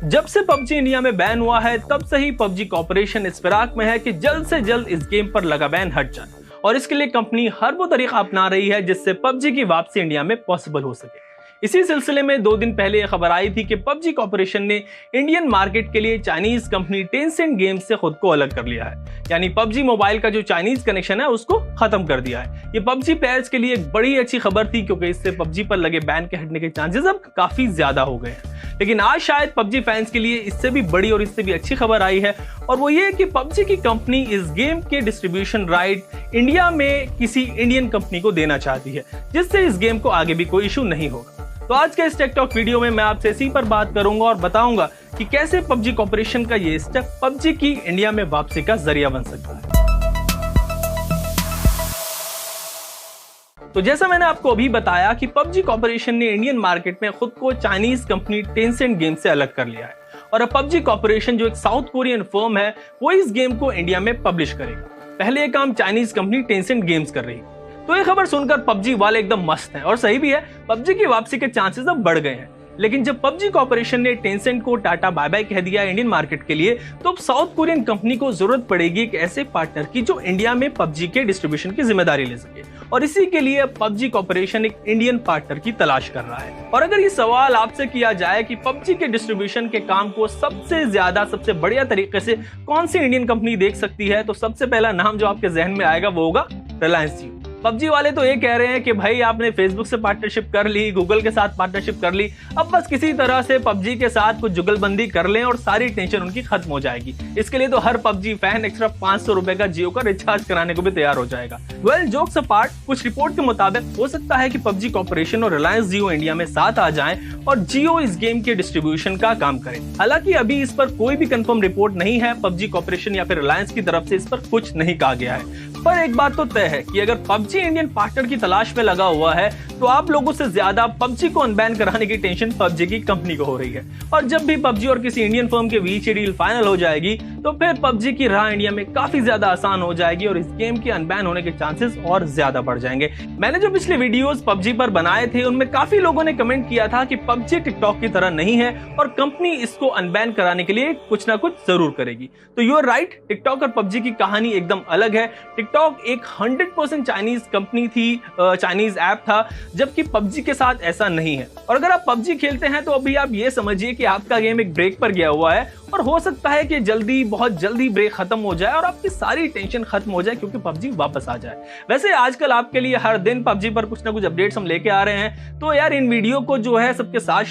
जब से PUBG India में बैन हुआ है तब से ही पबजी कॉर्पोरेशन इस फिराक में है कि जल्द से जल्द इस गेम पर लगा बैन हट जाए, और इसके लिए कंपनी हर वो तरीका अपना रही है जिससे पबजी की वापसी इंडिया में पॉसिबल हो सके। इसी सिलसिले में 2 दिन पहले यह खबर आई थी कि पबजी कॉर्पोरेशन ने इंडियन मार्केट के लिए चाइनीज कंपनी टेंसेंट गेम्स से खुद को अलग कर लिया है, यानी पबजी मोबाइल का जो चाइनीज कनेक्शन है उसको खत्म कर दिया है। ये पबजी प्लेयर्स के लिए एक बड़ी अच्छी खबर थी, क्योंकि इससे पबजी पर लगे बैन के हटने के चांसेस अब काफी ज्यादा हो गए हैं। लेकिन आज शायद पबजी फैंस के लिए इससे भी बड़ी और इससे भी अच्छी खबर आई है, और वो ये कि पबजी की कंपनी इस गेम के डिस्ट्रीब्यूशन राइट इंडिया में किसी इंडियन कंपनी को देना चाहती है, जिससे इस गेम को आगे भी कोई इशू नहीं होगा। तो आज के इस टेक टॉक वीडियो में मैं आपसे इसी पर बात करूंगा और बताऊंगा कि कैसे पबजी कॉर्पोरेशन का ये स्टेप पबजी की इंडिया में वापसी का जरिया बन सकता है। तो जैसा मैंने आपको अभी बताया कि पबजी कॉर्पोरेशन ने इंडियन मार्केट में खुद को चाइनीज कंपनी टेंसेंट गेम से अलग कर लिया है, और अब पबजी कॉर्पोरेशन जो एक साउथ कोरियन फर्म है वो इस गेम को इंडिया में पब्लिश करेगा। पहले ये काम चाइनीज कंपनी टेंसेंट गेम्स कर रही है। तो ये खबर सुनकर पबजी वाले एकदम मस्त हैं, और सही भी है, पबजी की वापसी के चांसेस अब बढ़ गए हैं। लेकिन जब पबजी कॉर्पोरेशन ने टेंसेंट को टाटा बाय बाय कह दिया इंडियन मार्केट के लिए, तो अब साउथ कोरियन कंपनी को जरूरत पड़ेगी एक ऐसे पार्टनर की जो इंडिया में पबजी के डिस्ट्रीब्यूशन की जिम्मेदारी ले सके, और इसी के लिए पबजी कॉर्पोरेशन एक इंडियन पार्टनर की तलाश कर रहा है। और अगर ये सवाल आपसे किया जाए कि पबजी के डिस्ट्रीब्यूशन के काम को सबसे ज्यादा सबसे बढ़िया तरीके से कौन सी इंडियन कंपनी देख सकती है, तो सबसे पहला नाम जो आपके जहन में आएगा वो होगा रिलायंस जियो। पबजी वाले तो ये कह रहे हैं कि भाई आपने फेसबुक से पार्टनरशिप कर ली, गूगल के साथ पार्टनरशिप कर ली, अब बस किसी तरह से पबजी के साथ कुछ जुगलबंदी कर लें और सारी टेंशन उनकी खत्म हो जाएगी। इसके लिए तो हर पबजी फैन एक्स्ट्रा 500 रुपए का जियो का रिचार्ज कराने को भी तैयार हो जाएगा। वेल, जोक्स अपार्ट, कुछ रिपोर्ट के मुताबिक हो सकता है कि पबजी कॉर्पोरेशन और रिलायंस जियो इंडिया में साथ आ जाएं और जियो इस गेम के डिस्ट्रीब्यूशन का काम करे। हालांकि अभी इस पर कोई भी कंफर्म रिपोर्ट नहीं है, पबजी कॉर्पोरेशन या फिर रिलायंस की तरफ से इस पर कुछ नहीं कहा गया है। पर एक बात तो तय है कि अगर पबजी इंडियन पार्टनर की तलाश में लगा हुआ है, तो आप लोगों से ज्यादा पबजी को अनबैन कराने की टेंशन पबजी की कंपनी को हो रही है। और जब भी पबजी और किसी इंडियन फर्म के बीच ये डील फाइनल हो जाएगी, तो फिर पबजी की राह इंडिया में काफी ज्यादा आसान हो जाएगी और इस गेम के अनबैन होने के चांसेस और ज्यादा बढ़ जाएंगे। मैंने जो पिछले वीडियोस पबजी पर बनाए थे, उनमें काफी लोगों ने कमेंट किया था कि पबजी टिकटॉक की तरह नहीं है और कंपनी इसको अनबैन कराने के लिए कुछ ना कुछ जरूर करेगी। तो यू आर राइट, टिकटॉक और पबजी की कहानी एकदम अलग है। टिकटॉक एक 100% चाइनीज कंपनी थी, चाइनीज ऐप था, जबकि पबजी के साथ ऐसा नहीं है। और अगर आप पबजी खेलते हैं तो अभी आप ये समझिए कि आपका गेम एक ब्रेक पर गया हुआ है, और हो सकता है कि जल्दी, बहुत जल्दी ब्रेक खत्म हो जाए और आपकी सारी टेंशन खत्म हो जाए, क्योंकि पबजी वापस आ जाए। वैसे आजकल आपके लिए हर दिन पबजी पर कुछ ना कुछ अपडेट्स हम लेके आ रहे हैं, तो यार इन वीडियो को जो है सबके साथ